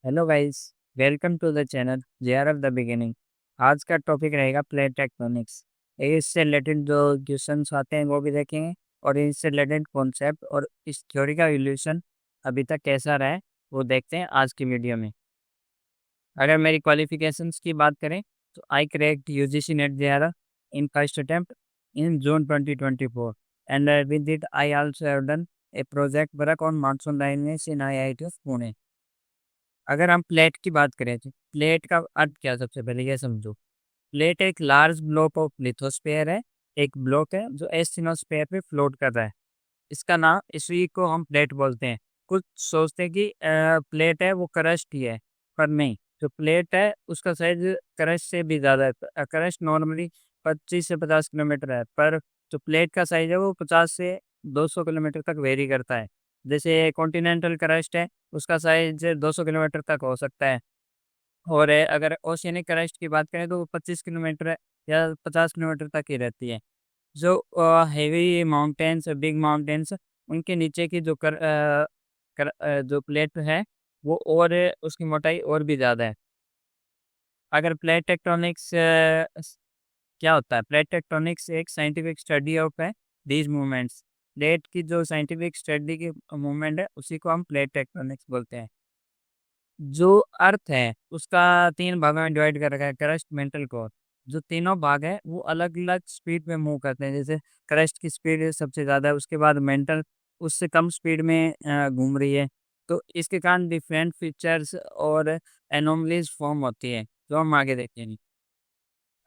Hello guys, welcome to the channel JR of the beginning. आज का topic रहेगा plate tectonics. इससे related जो क्वेश्चंस आते हैं वो भी देखेंगे, और इससे रिलेटेड कॉन्सेप्ट और इस थ्योरी का इवोल्यूशन अभी तक कैसा रहा है वो देखते हैं आज की वीडियो में। अगर मेरी क्वालिफिकेशंस की बात करें तो आई cracked UGC net JRF in first attempt in June 2024, and with it I also have done A project work on monsoon lineage in IIT of Pune. अगर हम प्लेट की बात करें तो प्लेट का अर्थ क्या है, सबसे पहले ये समझो। प्लेट एक लार्ज ब्लॉक ऑफ लिथोस्फेयर है। एक ब्लॉक है जो एस्थिनोस्फेयर पे फ्लोट कर रहा है। इसका नाम, इसी को हम प्लेट बोलते हैं। कुछ सोचते हैं कि प्लेट है वो क्रस्ट ही है, पर नहीं। जो प्लेट है उसका साइज क्रस्ट से भी ज़्यादा है। क्रस्ट नॉर्मली 25 से 50 किलोमीटर है, पर जो प्लेट का साइज है वो 50 से 200 किलोमीटर तक वेरी करता है। जैसे कॉन्टिनेंटल क्रस्ट है, उसका साइज 200 किलोमीटर तक हो सकता है। और अगर ओशियनिक क्रस्ट की बात करें तो वो 25 किलोमीटर या 50 किलोमीटर तक ही रहती है। जो हेवी माउंटेन्स, बिग माउंटेन्स, उनके नीचे की जो जो प्लेट है वो, और उसकी मोटाई और भी ज़्यादा है। अगर प्लेट टेक्टोनिक्स क्या होता है, प्लेट टेक्टोनिक्स एक साइंटिफिक स्टडी ऑफ है दीज मूवमेंट्स। प्लेट की जो साइंटिफिक स्टडी की मूवमेंट है उसी को हम प्लेट टेक्टोनिक्स बोलते हैं। जो अर्थ है उसका 3 भागों में डिवाइड कर रखा है, क्रस्ट, मेंटल, कोर। जो तीनों भाग है वो अलग अलग स्पीड में मूव करते हैं। जैसे क्रस्ट की स्पीड सबसे ज़्यादा है, उसके बाद मेंटल उससे कम स्पीड में घूम रही है। तो इसके कारण डिफरेंट फीचर्स और एनोमलीज फॉर्म होती है, जो हम आगे देखेंगे।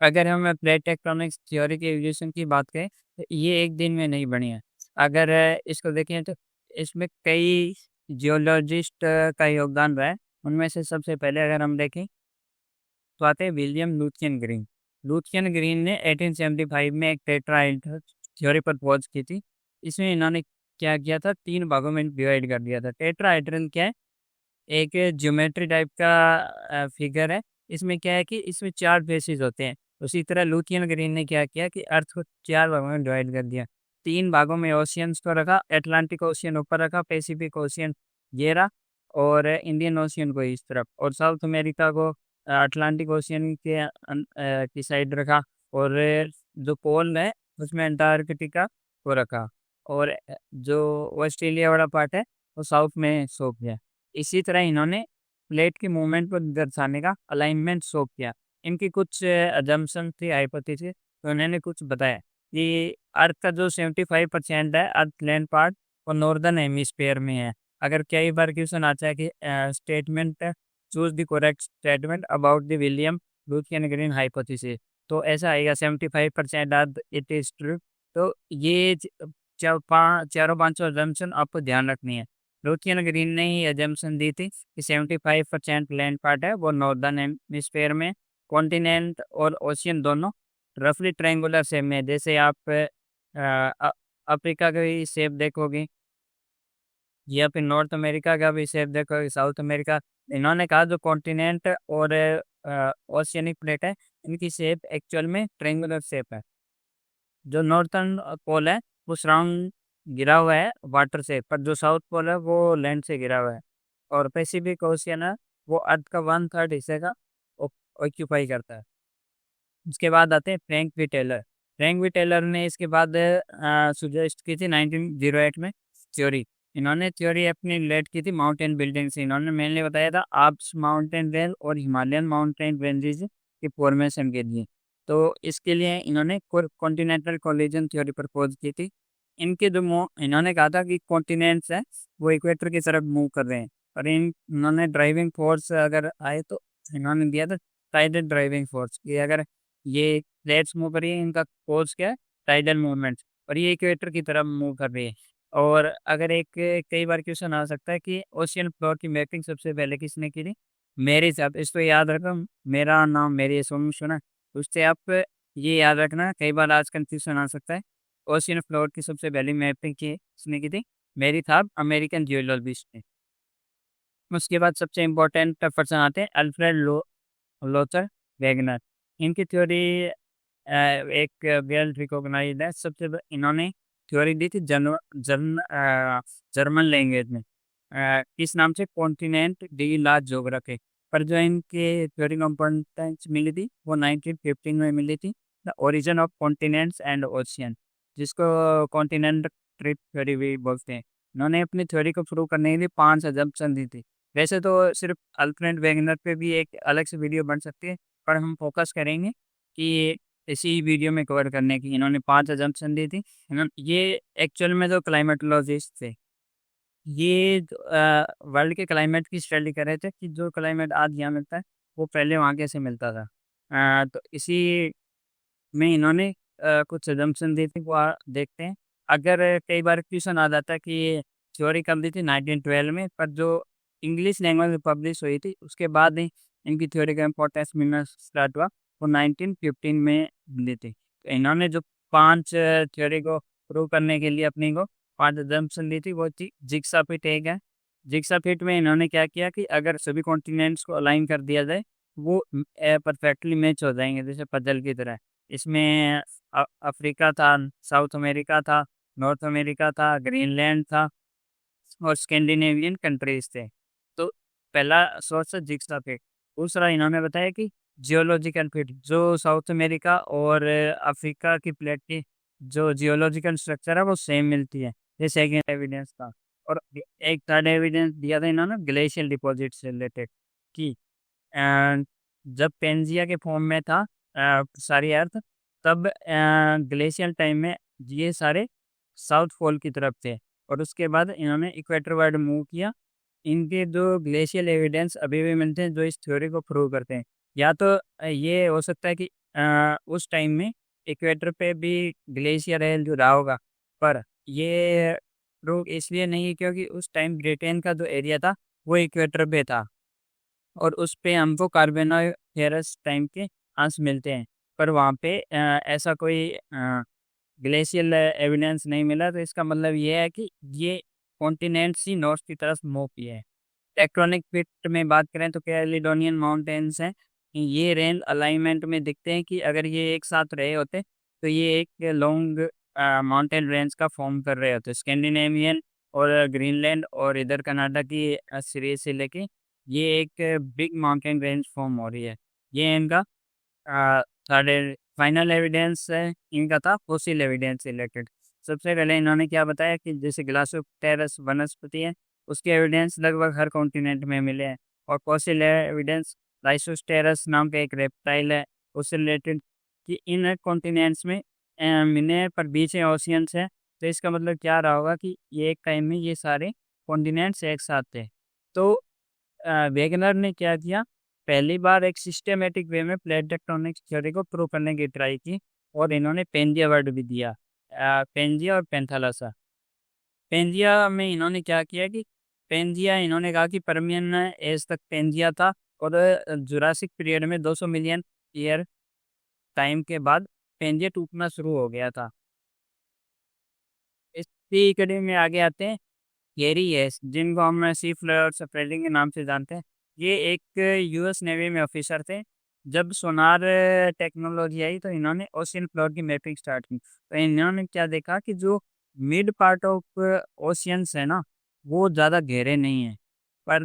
अगर हम प्लेट टेक्टोनिक्स थ्योरी के एवोल्यूशन की बात करें तो ये एक दिन में नहीं बनी है। अगर इसको देखें तो इसमें कई जियोलॉजिस्ट का योगदान रहा है। उनमें से सबसे पहले अगर हम देखें तो आते हैं विलियम लुथियन ग्रीन। लुथियन ग्रीन ने 1875 में एक टेट्राहेड्रल थ्योरी पर खोज की थी। इसमें इन्होंने क्या किया था, 3 भागों में डिवाइड कर दिया था। टेट्राहेड्रल क्या है, एक ज्योमेट्री टाइप का फिगर है। इसमें क्या है कि इसमें 4 फेसेस होते हैं। उसी तरह लुथियन ग्रीन ने क्या किया कि अर्थ को 4 भागों में डिवाइड कर दिया। 3 भागों में ओशियंस को रखा, अटलांटिक ओशियन ऊपर रखा, पैसिफिक ओशियन ये रहा, और इंडियन ओशियन को इस तरफ, और साउथ अमेरिका को अटलांटिक ओशियन के की साइड रखा। और जो पोल है उसमें अंटार्कटिका को रखा। और जो ऑस्ट्रेलिया वाला पार्ट है वो साउथ में सौंप दिया। इसी तरह इन्होंने प्लेट की मूवमेंट को दर्शाने का अलाइनमेंट शो किया। इनकी कुछ अजम्पशन थी, हाइपोथेसिस, तो उन्होंने कुछ बताया कि अर्थ का जो 75% है, अर्थ लैंड पार्ट, वो नॉर्दर्न हेमिस्फीयर में है। अगर कई बार क्वेश्चन आता है कि statement choose the correct statement about the William Lowthian Green hypothesis, तो ऐसा आएगा 75% अर्थ इट इज ट्रू। तो ये चारों पांचों अजम्पशन आपको ध्यान रखनी है। लुथियन ग्रीन ने ही एजम्पशन दी थी कि 75% लैंड पार्ट है वो नॉर्दर्न हेमिस्फीयर में। कॉन्टिनेंट और ओशियन दोनों रफली ट्रायंगुलर शेप में है। जैसे आप अफ्रीका का भी शेप देखोगे, या फिर नॉर्थ अमेरिका का भी शेप देखोगे, साउथ अमेरिका। इन्होंने कहा जो कॉन्टिनेंट और ओशियनिक प्लेट है, इनकी शेप एक्चुअल में ट्रायंगुलर शेप है। जो नॉर्थर्न पोल है वो सराउंड गिरा हुआ है वाटर से, पर जो साउथ पोल है वो लैंड से गिरा हुआ है। और पैसिफिक ओशियन है वो अर्थ का 1/3 हिस्से का ऑक्यूपाई करता है। उसके बाद आते हैं Frank V Taylor. Frank V Taylor ने इसके बाद सुजेस्ट की थी 1908 में थ्योरी। इन्होंने थ्योरी अपनी रिलेट की थी माउंटेन बिल्डिंग से। इन्होंने मेनली बताया था आल्प्स माउंटेन रेंज और हिमालयन माउंटेन रेंजेस की फॉर्मेशन के लिए। तो इसके लिए इन्होंने कॉन्टिनेंटल कोलिजन थ्योरी पर खोज की थी। इनके जो इन्होंने कहा था कि कॉन्टिनेंट्स है वो इक्वेटर की तरफ मूव कर रहे हैं। और इन्होंने ड्राइविंग फोर्स अगर आए तो इन्होंने दिया था टाइडल ड्राइविंग फोर्स, कि अगर ये प्लेट्स मूव कर रही है, इनका फोर्स क्या है, टाइडल मूवमेंट, और ये इक्वेटर की तरफ मूव कर रही है। और अगर एक कई बार क्वेश्चन आ सकता है कि ओशियन फ्लोर की मैपिंग सबसे पहले किसने की थी, मेरे साथ। इसको याद रखो, मेरा नाम मेरी सुना, उससे आप ये याद रखना। कई बार आज कंफ्यूजन आ सकता है। ओशियन फ्लोर की सबसे पहली मैपिंग की किसने की थी, मेरी था, अमेरिकन जियोलॉजिस्ट ने। उसके बाद सबसे इम्पोर्टेंट पर्सन आते हैं अल्फ्रेड लोथर वेगनर। इनकी थ्योरी एक वेल रिकॉग्नाइज्ड है। इन्होंने थ्योरी दी थी जर्मन लैंग्वेज में। किस नाम से, कॉन्टिनेंट डी ला ज्योग्राफी। पर जो इनके थ्योरी कंपोनेंट्स मिली थी वो 1915 में मिली थी, the origin of continents and ocean, जिसको कॉन्टिनेंट ट्रिप थ्योरी भी बोलते हैं। इन्होंने अपनी थ्योरी को प्रूव करने के लिए 5 अजम्पशन दी थी। वैसे तो सिर्फ अल्फ्रेड वेगनर पे भी एक अलग से वीडियो बन सकती है, पर हम फोकस करेंगे कि इसी वीडियो में कवर करने की। इन्होंने 5 अजम्पशन दी थी। ये एक्चुअल में जो क्लाइमेटोलॉजिस्ट थे, ये वर्ल्ड के क्लाइमेट की स्टडी कर रहे थे कि जो क्लाइमेट आज यहाँ मिलता है वो पहले वहाँ कैसे मिलता था। तो इसी में इन्होंने कुछ अजम्पशन दी थी, वो देखते हैं। अगर कई बार क्वेश्चन आ जाता है कि ये थ्योरी कब दी थी, 1912 में, पर जो इंग्लिश लैंग्वेज में पब्लिश हुई थी उसके बाद ही इनकी थ्योरी का इम्पोर्टेंस मिलना स्टार्ट हुआ, वो 1915 में दी थी। तो इन्होंने जो 5 थ्योरी को प्रूव करने के लिए अपनी को 5 अजम्पशन दी थी, वो थी जिग्सा फिट एक है। जिग्सा फिट में इन्होंने क्या किया कि अगर सभी कॉन्टिनेंट्स को अलाइन कर दिया जाए वो परफेक्टली मैच हो जाएंगे, जैसे पजल की तरह। इसमें अफ्रीका था, साउथ अमेरिका था, नॉर्थ अमेरिका था, ग्रीनलैंड था और स्कैंडिनेवियन कंट्रीज थे। तो पहला सोर्स है जिग्सा फिट। दूसरा इन्होंने बताया कि जियोलॉजिकल फिट, जो साउथ अमेरिका और अफ्रीका की प्लेट की जो जियोलॉजिकल स्ट्रक्चर है वो सेम मिलती है, ये सेकेंड एविडेंस था। और एक थर्ड एविडेंस दिया था इन्होंने ग्लेशियल डिपॉजिट से रिलेटेड कि अ, जब पेंजिया के फॉर्म में था सारी अर्थ, तब ग्लेशियल टाइम में ये सारे साउथ पोल की तरफ थे, और उसके बाद इन्होंने इक्वेटर वर्ड मूव किया। इनके जो ग्लेशियल एविडेंस अभी भी मिलते हैं जो इस थ्योरी को प्रूव करते हैं। या तो ये हो सकता है कि उस टाइम में इक्वेटर पे भी ग्लेशियर है जो रहा होगा, पर ये प्रूव इसलिए नहीं है क्योंकि उस टाइम ब्रिटेन का जो एरिया था वो इक्वेटर पे था, और उस पे हमको कार्बोनाइफेरस टाइम के अंश मिलते हैं। पर वहाँ पे ऐसा कोई ग्लेशियल एविडेंस नहीं मिला, तो इसका मतलब ये है कि ये कॉन्टिनेंट्स ही नॉर्थ की तरफ मूव किए हैं। टेक्टोनिक प्लेट में बात करें तो कैलिडोनियन माउंटेन्स हैं, ये रेंज अलाइनमेंट में दिखते हैं कि अगर ये एक साथ रहे होते तो ये एक लॉन्ग माउंटेन रेंज का फॉर्म कर रहे होते। स्कैंडिनेवियन और ग्रीनलैंड और इधर कनाडा की सीरीज से लेके ये एक बिग माउंटेन रेंज फॉर्म हो रही है। ये इनका थर्ड फाइनल एविडेंस है, इनका था फॉसिल एविडेंस रिलेटेड। सबसे पहले इन्होंने क्या बताया कि जैसे ग्लासोप्टेरस वनस्पति है उसके एविडेंस लगभग हर कॉन्टिनेंट में मिले हैं, और फॉसिल एविडेंस लाइसोस्टेरस नाम का एक रेप्टाइल है उससे रिलेटेड कि इन कॉन्टिनेंट्स में मिले हैं, पर बीच में ओशियंस है। तो इसका मतलब क्या रहा होगा कि ये एक टाइम में ये सारे कॉन्टिनेंट्स एक साथ थे। तो वेगनर ने क्या किया, पहली बार एक सिस्टमेटिक वे में प्लेट टेक्टोनिक्स थ्योरी को प्रूव करने की ट्राई की, और इन्होंने पेंजिया वर्ड भी दिया, पेंजिया और पेंथालसा। पेंजिया में इन्होंने क्या किया कि पेंजिया इन्होंने कहा कि परमियन एज तक पेंजिया था, और जुरासिक पीरियड में 200 मिलियन ईयर टाइम के बाद पेंजिया टूटना शुरू हो गया था। इसी कड़ी में आगे आते हैं गेरी एस, जिनको हम सी फ्लोर सप्रेडिंग के नाम से जानते हैं। ये एक यूएस नेवी में ऑफिसर थे। जब सोनार टेक्नोलॉजी आई तो इन्होंने ओशियन फ्लोर की मैपिंग स्टार्ट की। तो इन्होंने क्या देखा कि जो मिड पार्ट ऑफ ओशियंस है ना वो ज़्यादा गहरे नहीं है, पर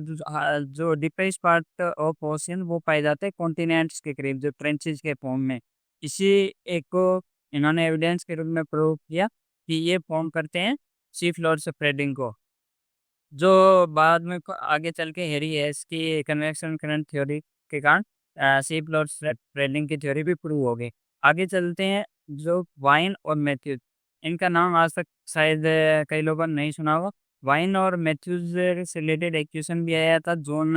जो डीपेस्ट पार्ट ऑफ ओशियन वो पाए जाते हैं कॉन्टिनेंट्स के करीब, जो ट्रेंचेस के फॉर्म में। इसी एक को इन्होंने एविडेंस के रूप में प्रूव किया कि ये फॉर्म करते हैं सी फ्लोर स्प्रेडिंग को, जो बाद में आगे चल के हेरी हेस की कन्वेक्शन करंट थ्योरी के कारण सी फ्लोर स्प्रेडिंग की थ्योरी भी प्रूव हो गई। आगे चलते हैं जो वाइन और मैथ्यूज, इनका नाम आज तक शायद कई लोगों ने नहीं सुना होगा। वाइन और मैथ्यूज से रिलेटेड एक क्वेश्चन भी आया था जून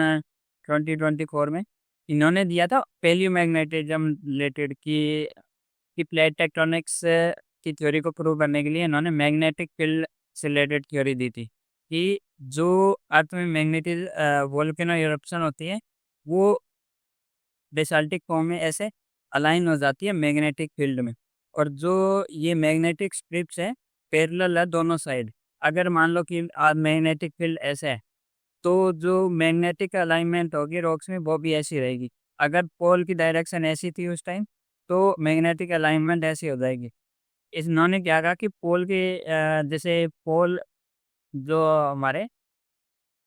2024 में। इन्होंने दिया था पैलियोमैग्नेटिज्म रिलेटेड की प्लेट टेक्टोनिक्स की थ्योरी को प्रूव करने के लिए इन्होंने मैग्नेटिक फील्ड से रिलेटेड थ्योरी दी थी कि जो अर्थ में मैग्नेटिक वोल्केनो इरप्शन होती है वो बेसाल्टिक फॉर्म में ऐसे अलाइन हो जाती है मैग्नेटिक फील्ड में, और जो ये मैग्नेटिक स्ट्रिप्स है पैरेलल है दोनों साइड। अगर मान लो कि मैग्नेटिक फील्ड ऐसे है तो जो मैग्नेटिक अलाइनमेंट होगी रॉक्स में वो भी ऐसी रहेगी। अगर पोल की डायरेक्शन ऐसी थी उस टाइम तो मैग्नेटिक अलाइनमेंट ऐसी हो जाएगी। इन्होंने क्या कहा कि पोल के जैसे पोल जो हमारे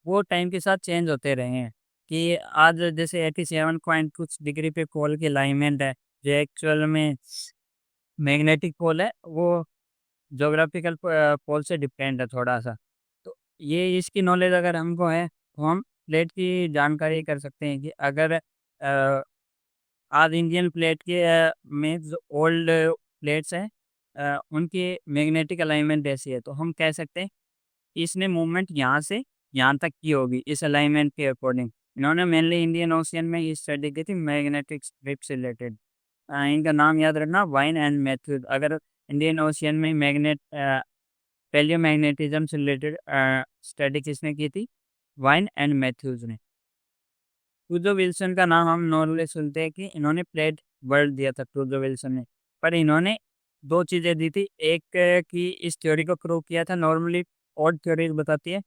वो टाइम के साथ चेंज होते रहे हैं कि आज जैसे 87 पॉइंट कुछ डिग्री पे पोल की अलाइनमेंट है, जो एक्चुअल में मैग्नेटिक पोल है, वो ज्योग्राफिकल पोल से डिपेंड है थोड़ा सा। तो ये इसकी नॉलेज अगर हमको है तो हम प्लेट की जानकारी कर सकते हैं कि अगर आज इंडियन प्लेट के में जो ओल्ड प्लेट्स हैं, उनकी मैग्नेटिक अलाइनमेंट ऐसी है, तो हम कह सकते हैं इसने मूवमेंट यहाँ से यहाँ तक की होगी इस अलाइनमेंट के अकॉर्डिंग। इन्होंने मेनली इंडियन ओशियन में ये स्टडी की थी मैग्नेटिक स्ट्रिप से रिलेटेड। इनका नाम याद रखना, वाइन एंड मैथ्यूज। अगर इंडियन ओशियन में पैलियोमैग्नेटिज्म से रिलेटेड स्टडी किसने की थी? वाइन एंड मैथ्यूज ने। क्रूजो विल्सन का नाम हम नॉर्मली सुनते हैं कि इन्होंने प्लेट वर्ल्ड दिया था क्रूजो विल्सन ने, पर इन्होंने दो चीज़ें दी थी। एक कि इस थ्योरी को प्रूव किया था, नॉर्मली और थ्योरीज बताती है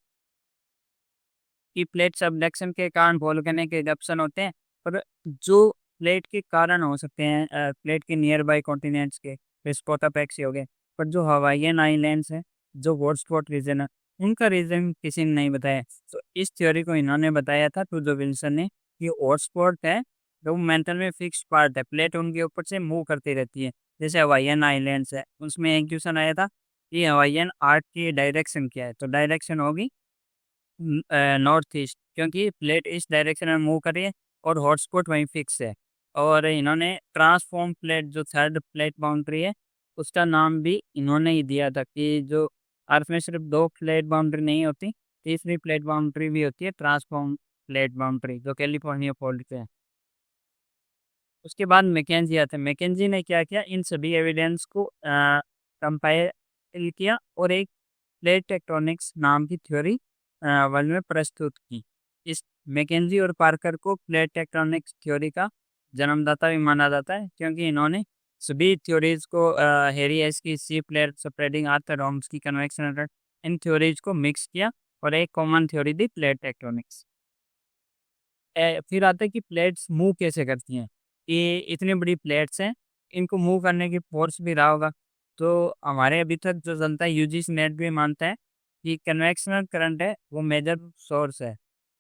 कि प्लेट सबडक्शन के कारण वोल्केनिक इरप्शन होते हैं, पर जो प्लेट के कारण हो सकते हैं प्लेट के नियर बाई कॉन्टिनेंट्स के विस्कोटापेक्सी हो गए, पर जो हवाईयन आइलैंड्स हैं, जो हॉटस्पॉट रीजन है, उनका रीजन किसी ने नहीं बताया। तो इस थ्योरी को इन्होंने बताया था, तो जो विल्सन ने, कि हॉटस्पॉट है जो मेंटल में फिक्स पार्ट है, प्लेट उनके ऊपर से मूव करती रहती है। जैसे हवाईयन आइलैंड्स है, उसमें एक क्वेश्चन आया था कि हवाईयन आर्ट की डायरेक्शन क्या है, तो डायरेक्शन होगी नॉर्थ ईस्ट, क्योंकि प्लेट इस डायरेक्शन में मूव कर रही है और हॉटस्पॉट वहीं फिक्स है। और इन्होंने ट्रांसफॉर्म प्लेट, जो थर्ड प्लेट बाउंड्री है, उसका नाम भी इन्होंने ही दिया था कि जो अर्थ में सिर्फ दो प्लेट बाउंड्री नहीं होती, तीसरी प्लेट बाउंड्री भी होती है, ट्रांसफॉर्म प्लेट बाउंड्री, जो कैलिफोर्निया फोल्ड पे है। उसके बाद मैकेंजी आते हैं। मैकेंजी ने क्या किया, इन सभी एविडेंस को कंपाइल किया और एक प्लेट टेक्टोनिक्स नाम की थ्योरी वर्ल्ड में प्रस्तुत की। इस मैकेंजी और पार्कर को प्लेट टेक्टोनिक्स थ्योरी का जन्मदाता भी माना जाता है, क्योंकि इन्होंने सभी थ्योरीज को हेरी एस की सी प्लेट स्प्रेडिंग अर्थ डोम्स की कन्वेक्शन, इन थ्योरीज को मिक्स किया और एक कॉमन थ्योरी दी, प्लेट टेक्टोनिक्स। फिर आता है कि प्लेट्स मूव कैसे करती हैं। ये इतनी बड़ी प्लेट्स हैं, इनको मूव करने की फोर्स भी रहा होगा। तो हमारे अभी तक जो जनता है, यूजीसी नेट भी मानता है कि कन्वेक्शनल करंट है वो मेजर सोर्स है।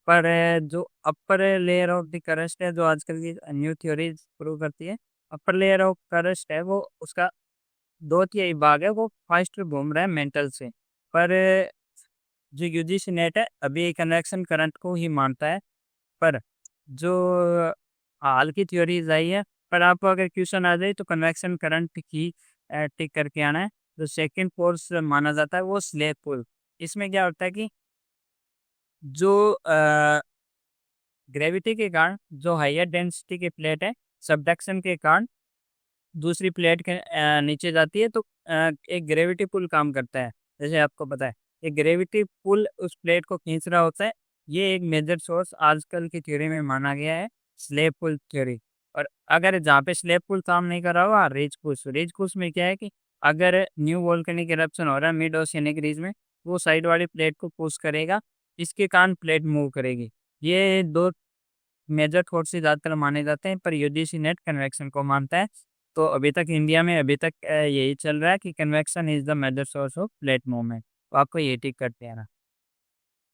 पर जो अपर लेयर ऑफ द करस्ट है, जो आजकल की न्यू थ्योरी प्रूव करती है, अपर लेयर ऑफ करस्ट है वो उसका दो तिहाई भाग है, वो फर्स्ट घूम रहा है मेंटल से। पर जो यूजीसी नेट है अभी कन्वेक्शन करंट को ही मानता है। पर जो हाल की थ्योरीज आई है, पर आपको अगर क्वेश्चन आ जाए तो कन्वेक्शन करंट की टिक करके आना है। जो सेकंड फोर्स माना जाता है वो स्लेप पुल। इसमें क्या होता है कि जो ग्रेविटी के कारण जो हायर डेंसिटी की प्लेट है, सबडक्शन के कारण दूसरी प्लेट के नीचे जाती है, तो एक ग्रेविटी पुल काम करता है। जैसे आपको पता है, एक ग्रेविटी पुल उस प्लेट को खींच रहा होता है। ये एक मेजर सोर्स आजकल की थ्योरी में माना गया है, स्लेप पुल थ्योरी। और अगर जहाँ पे स्लेप पुल काम नहीं कर रहा होगा, रिज पुश में क्या है कि अगर न्यू वोल्केनिक इरप्शन हो रहा है मिड ओशियनिक रीज में, वो साइड वाली प्लेट को पुश करेगा, इसके कारण प्लेट मूव करेगी। ये दो मेजर फोर्सेस ज़्यादातर माने जाते हैं, पर यूजीसी नेट कन्वेक्शन को मानता है। तो अभी तक इंडिया में अभी तक यही चल रहा है कि convection is the major source of plate movement. तो आपको ये टिक करते हैं ना।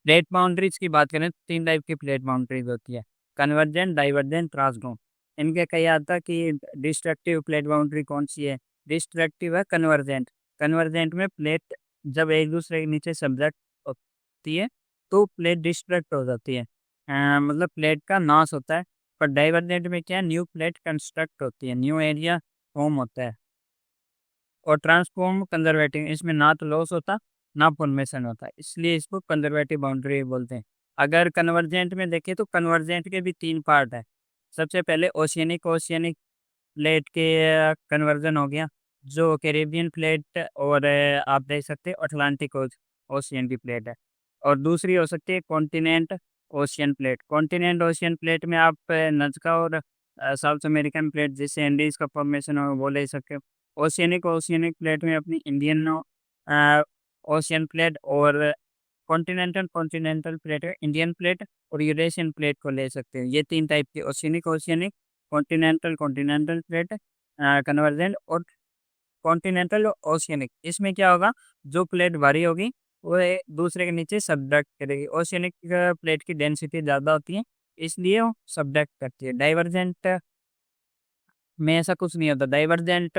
प्लेट बाउंड्रीज की बात करें तो तीन टाइप की प्लेट बाउंड्रीज होती है, कन्वर्जेंट, डाइवर्जेंट, ट्रांसगोन। इनके कई आता कि डिस्ट्रक्टिव प्लेट बाउंड्री कौन सी है। डिस्ट्रक्टिव है कन्वर्जेंट। कन्वर्जेंट में प्लेट जब एक दूसरे के नीचे सब्जेक्ट होती है तो प्लेट डिस्ट्रक्ट हो जाती है, मतलब प्लेट का नाश होता है। पर डाइवर्जेंट में क्या है, न्यू प्लेट कंस्ट्रक्ट होती है, न्यू एरिया फॉर्म होता है। और ट्रांसफॉर्म कंजर्वेटिव, इसमें ना तो लॉस होता ना फॉर्मेशन होता है, इसलिए इसको कंजर्वेटिव बाउंड्री बोलते हैं। अगर कन्वर्जेंट में देखें तो कन्वर्जेंट के भी तीन पार्ट है। सबसे पहले ओशियनिक ओशियनिक प्लेट के कन्वर्जन हो गया, जो कैरेबियन प्लेट, और आप देख सकते हैं अटलांटिक ओशियन की प्लेट है। और दूसरी हो सकती है continent ocean plate. Continent ocean plate में आप नज़का और साउथ अमेरिकन प्लेट जिससे एंडीज का फॉर्मेशन हो वो ले सकते हो। ओशियनिक ओशियनिक प्लेट में अपनी इंडियन ओशियन प्लेट, और कॉन्टिनेंटल कॉन्टिनेंटल प्लेट है इंडियन प्लेट, और यूरेशियन प्लेट को ले सकते हैं। ये तीन टाइप की oceanic oceanic, continental continental plate, convergent और कॉन्टिनेंटल ओशियनिक। इसमें क्या होगा, जो प्लेट भारी होगी वो दूसरे के नीचे सब्डक्ट करेगी। ओशियनिक प्लेट की डेंसिटी ज़्यादा होती है, इसलिए वो सब्डक्ट करती है। डाइवर्जेंट में ऐसा कुछ नहीं होता। डाइवर्जेंट,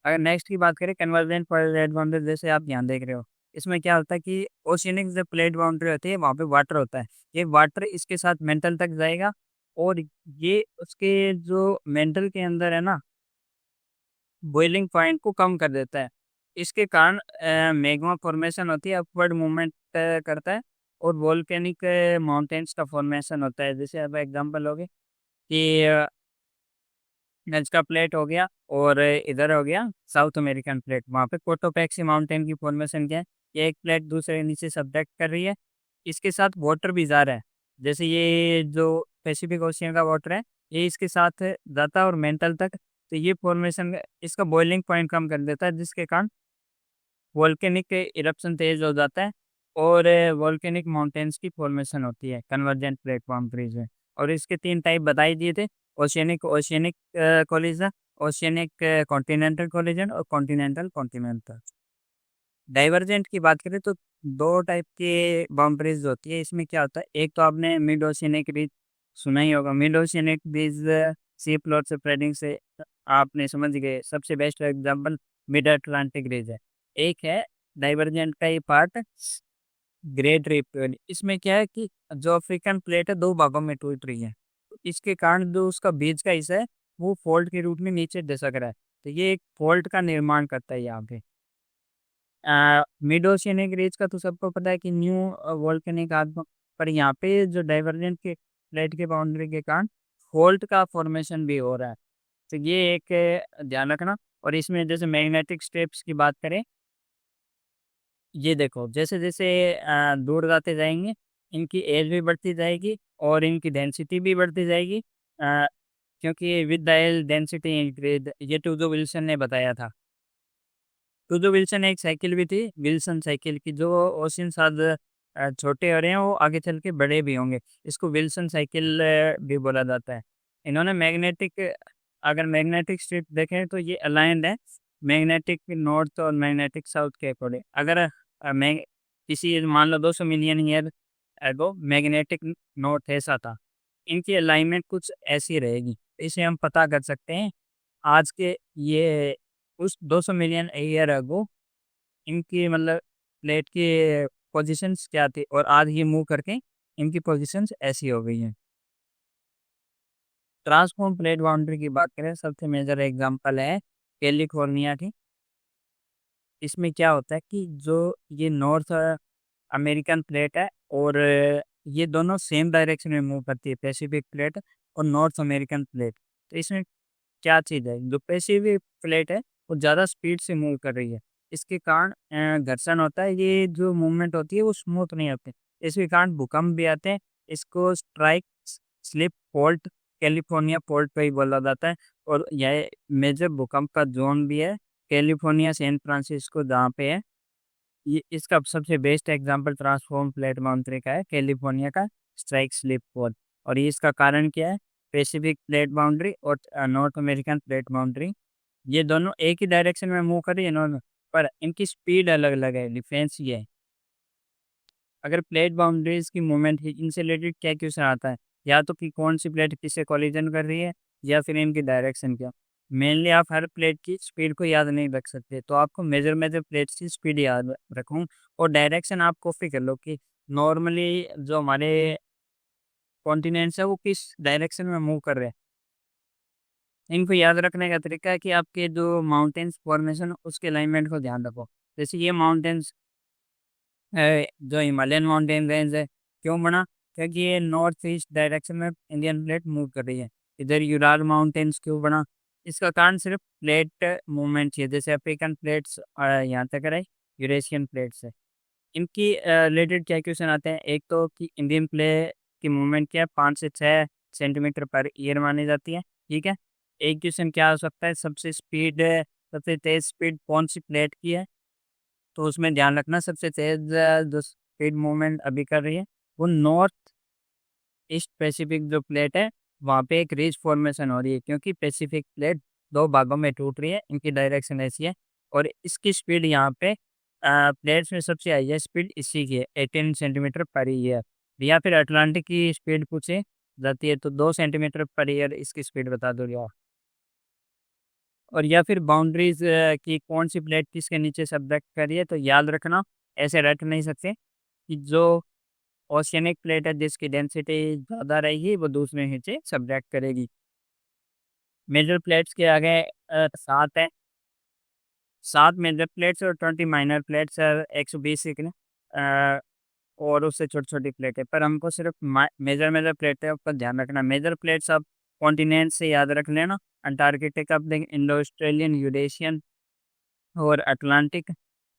अगर नेक्स्ट की बात करें कन्वर्जेंट प्लेट बाउंड्री, जैसे आप यहाँ देख रहे हो, इसमें क्या होता है कि ओशियनिक जो प्लेट बाउंड्री होती है वहाँ पे वाटर होता है। ये वाटर इसके साथ मेंटल तक जाएगा, और ये उसके जो मेंटल के अंदर है ना, बॉइलिंग पॉइंट को कम कर देता है। इसके कारण मैग्मा फॉर्मेशन होती है, अपवर्ड मूवमेंट करता है, और वोल्केनिक माउंटेन्स का फॉर्मेशन होता है। जैसे अब एग्जांपल हो गए कि नजका प्लेट हो गया, और इधर हो गया साउथ अमेरिकन प्लेट, वहाँ पे कोटोपैक्सी माउंटेन की फॉर्मेशन क्या है, ये एक प्लेट दूसरे के नीचे सब्जेक्ट कर रही है, इसके साथ वाटर भी जा रहा है। जैसे ये जो पैसिफिक ओशियन का वाटर है, ये इसके साथ जाता है और मेंटल तक, तो ये फॉर्मेशन इसका बॉइलिंग पॉइंट कम कर देता है, जिसके कारण वोल्केनिक इरप्शन तेज हो जाता है, और वोल्केनिक माउंटेन्स की फॉर्मेशन होती है कन्वर्जेंट प्लेट बाउंड्रीज में। और इसके 3 टाइप बताई दिए थे, oceanic oceanic collision, oceanic continental collision, और कॉन्टिनेंटल कॉन्टिनेंटल। डाइवर्जेंट की बात करें तो 2 टाइप की बाउंड्रीज होती है। इसमें क्या होता है, एक तो आपने मिड ओशियनिक रीज सुना ही होगा। Mid oceanic ridge sea floor spreading से आपने समझ गए, सबसे best example mid Atlantic ridge है। एक है डाइवर्जेंट का ये पार्ट, ग्रेट रीफ वेली। इसमें क्या है कि जो अफ्रीकन प्लेट है 2 भागों में टूट रही है, तो इसके कारण जो उसका बीच का हिस्सा है वो फोल्ड के रूप में नीचे धसक रहा है, तो ये एक फोल्ड का निर्माण करता है यहाँ पे। मिड ओशियनिक रीज का तो सबको पता है कि न्यू वोल्केनिक आर्क, पर यहाँ पे जो डाइवर्जेंट के प्लेट के बाउंड्री के कारण फोल्ड का फॉर्मेशन भी हो रहा है, तो ये एक ध्यान रखना। और इसमें जैसे मैग्नेटिक स्टेप्स की बात करें, ये देखो जैसे जैसे दूर जाते जाएंगे, इनकी एज भी बढ़ती जाएगी और इनकी डेंसिटी भी बढ़ती जाएगी, क्योंकि with the age density increase, ये टूजो विल्सन ने बताया था। टूजो विल्सन एक साइकिल भी थी, विल्सन साइकिल की, जो ओशियन साथ छोटे हो रहे हैं वो आगे चल के बड़े भी होंगे, इसको विल्सन साइकिल भी बोला जाता है। इन्होंने मैग्नेटिक, अगर मैग्नेटिक स्ट्रिप देखें तो ये अलाइंड है मैग्नेटिक नॉर्थ और मैग्नेटिक साउथ के अकॉर्डिंग। अगर मैं किसी मान लो 200 million year ago magnetic north ऐसा था, इनकी अलाइनमेंट कुछ ऐसी रहेगी, इसे हम पता कर सकते हैं आज के ये उस 200 मिलियन ईयर अगो इनकी मतलब प्लेट की पोजीशंस क्या थी, और आज ये मूव करके इनकी पोजीशंस ऐसी हो गई हैं। ट्रांसफॉर्म प्लेट बाउंड्री की बात करें, सबसे मेजर एग्जांपल है कैलिफोर्निया की। इसमें क्या होता है कि जो ये नॉर्थ अमेरिकन प्लेट है, और ये दोनों सेम डायरेक्शन में मूव करती है, पैसिफिक प्लेट और नॉर्थ अमेरिकन प्लेट। तो इसमें क्या चीज़ है, जो पैसिफिक प्लेट है वो ज़्यादा स्पीड से मूव कर रही है, इसके कारण घर्षण होता है, ये जो मूवमेंट होती है वो स्मूथ नहीं होती, इसके कारण भूकंप भी आते हैं। इसको strike slip fault California fault पे ही बोला जाता है, और यह मेजर भूकंप का जोन भी है कैलिफोर्निया सैन फ्रांसिस्को, जहाँ पे है ये। इसका सबसे best example transform plate boundary का है, कैलिफोर्निया का स्ट्राइक स्लिप फॉल्ट। और ये इसका कारण क्या है, पैसिफिक प्लेट बाउंड्री और नॉर्थ अमेरिकन प्लेट बाउंड्री, ये दोनों एक ही डायरेक्शन में मूव कर रही है इन्होंने, पर इनकी स्पीड अलग अलग है, डिफरेंस ये है। अगर प्लेट बाउंड्रीज की मूवमेंट है, इनसे रिलेटेड क्या क्वेश्चन आता है, या तो कि कौन सी प्लेट किससे कोलिजन कर रही है, या फिर इनकी डायरेक्शन क्या। मेनली आप हर प्लेट की स्पीड को याद नहीं रख सकते, तो आपको मेजर मेजर प्लेट्स की स्पीड याद रखूँ, और डायरेक्शन आप कॉपी कर लो कि नॉर्मली जो हमारे कॉन्टिनेंट्स है वो किस डायरेक्शन में मूव कर रहे हैं। इनको याद रखने का तरीका है कि आपके जो माउंटेन्स फॉर्मेशन उसके अलाइनमेंट को ध्यान रखो। जैसे ये माउंटेन्स जो हिमालयन माउंटेन रेंज है, क्यों बना, क्योंकि ये नॉर्थ ईस्ट डायरेक्शन में इंडियन प्लेट मूव कर रही है। इधर यूराल माउंटेन्स क्यों बना, इसका कारण सिर्फ प्लेट मूवमेंट है, जैसे अफ्रीकन प्लेट्स यहाँ तक रहे, यूरेशियन प्लेट्स है। इनकी रिलेटेड क्या क्वेश्चन आते हैं, एक तो कि इंडियन प्ले की मूवमेंट क्या है, 5 से 6 सेंटीमीटर पर ईयर मानी जाती है, ठीक है। एक क्वेश्चन क्या हो सकता है, सबसे तेज स्पीड कौन सी प्लेट की है, तो उसमें ध्यान रखना सबसे तेज जो स्पीड मूवमेंट अभी कर रही है वो नॉर्थ ईस्ट पैसिफिक जो प्लेट है, वहाँ पे एक रिज फॉर्मेशन हो रही है, क्योंकि पैसिफिक प्लेट 2 भागों में टूट रही है, इनकी डायरेक्शन ऐसी है। और इसकी स्पीड यहाँ पे प्लेट्स में सबसे हाईएस्ट स्पीड इसी की है 18 सेंटीमीटर पर ईयर। या फिर अटलांटिक की स्पीड पूछे जाती है तो 2 सेंटीमीटर पर ईयर इसकी स्पीड बता दो यार। और या फिर बाउंड्रीज की कौन सी प्लेट किसके नीचे सब्जेक्ट करिए, तो याद रखना ऐसे रट नहीं सकते कि जो ओशियनिक प्लेट है जिसकी डेंसिटी ज़्यादा रहेगी वो दूसरे नीचे सब्जेक्ट करेगी। मेजर प्लेट्स के आगे 7 है, 7 मेजर प्लेट्स और 20 माइनर प्लेट्स है, 120 सेकंड और उससे छोटी छोटी प्लेट है। पर हमको सिर्फ मेजर मेजर प्लेट है ऊपर ध्यान रखना। मेजर प्लेट्स आप कॉन्टिनेंट से याद रख लेना, अंटार्कटिक आप देखें, इंडो ऑस्ट्रेलियन, यूरेशियन और अटलांटिक,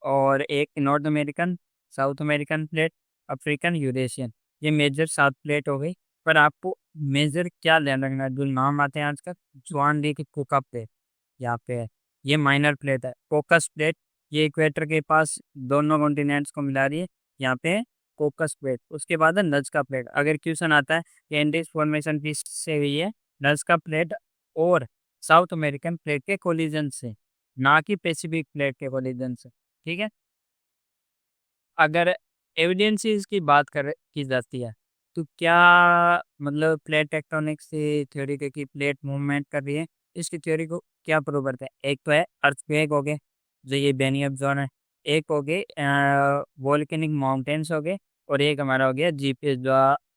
और एक north American, south American plate, African, Eurasian. ये मेजर 7 प्लेट हो गई। पर आपको मेजर क्या ध्यान रखना है, जो नाम आते हैं आजकल, ज्वान डी की कुका प्लेट यहाँ पे है, ये माइनर प्लेट है। कोकस प्लेट, ये इक्वेटर के पास दोनों कॉन्टिनेंट्स को मिला रही है, यहाँ पे कोकस प्लेट। उसके बाद है नज़्का प्लेट। अगर क्वेश्चन आता है कि एंडीज फॉर्मेशन किस से हुई है, नज़्का प्लेट और साउथ अमेरिकन प्लेट के कोलिजन से, ना कि पैसिफिक प्लेट के कोलिजन से। ठीक है। अगर एविडेंसेस की बात कर की जाती है तो क्या मतलब प्लेट टेक्टोनिक्स से थ्योरी की प्लेट मूवमेंट कर रही है, इसकी थ्योरी को क्या प्रूव करते हैं? एक तो है अर्थक्वेक हो गए, जो ये बेनियम जोन है, एक हो गए वोल्केनिक माउंटेन्स हो गए, और एक हमारा हो गया जीपीएस जो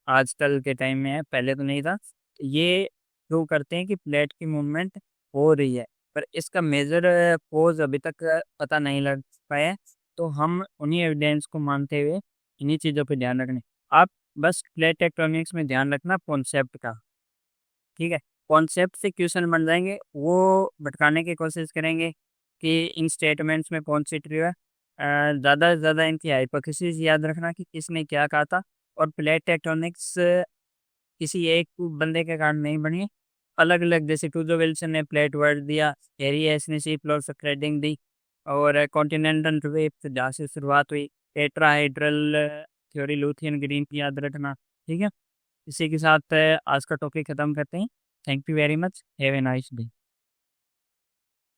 आजकल के टाइम में है, पहले तो नहीं था। ये प्रूव करते हैं कि प्लेट की मूवमेंट हो रही है, पर इसका मेजर कोज अभी तक पता नहीं लग पाया है। तो हम उन्हीं एविडेंस को मानते हुए इन्हीं चीज़ों पे ध्यान रखने। आप बस प्लेट टेक्टोनिक्स में ध्यान रखना कॉन्सेप्ट का, ठीक है। कॉन्सेप्ट से क्वेश्चन बन जाएंगे, वो भटकाने की कोशिश करेंगे कि इन स्टेटमेंट्स में कौन सी ट्रू है। ज़्यादा से ज़्यादा इनकी हाइपोथेसिस याद रखना कि किसने क्या कहा था। और प्लेट टेक्टोनिक्स किसी एक बंदे के कारण नहीं बनी, अलग अलग, जैसे टूजो विल्सन ने प्लेट वर्ड दिया, हैरी एस ने सी फ्लोर स्प्रेडिंग दी, और कॉन्टिनेंटल ड्रिफ्ट जहाँ से शुरुआत हुई, टेट्राहाइड्रल थ्योरी, लूथियन ग्रीन की याद रखना। ठीक है। इसी के साथ आज का टॉपिक खत्म करते हैं। Thank you very much, have a nice day.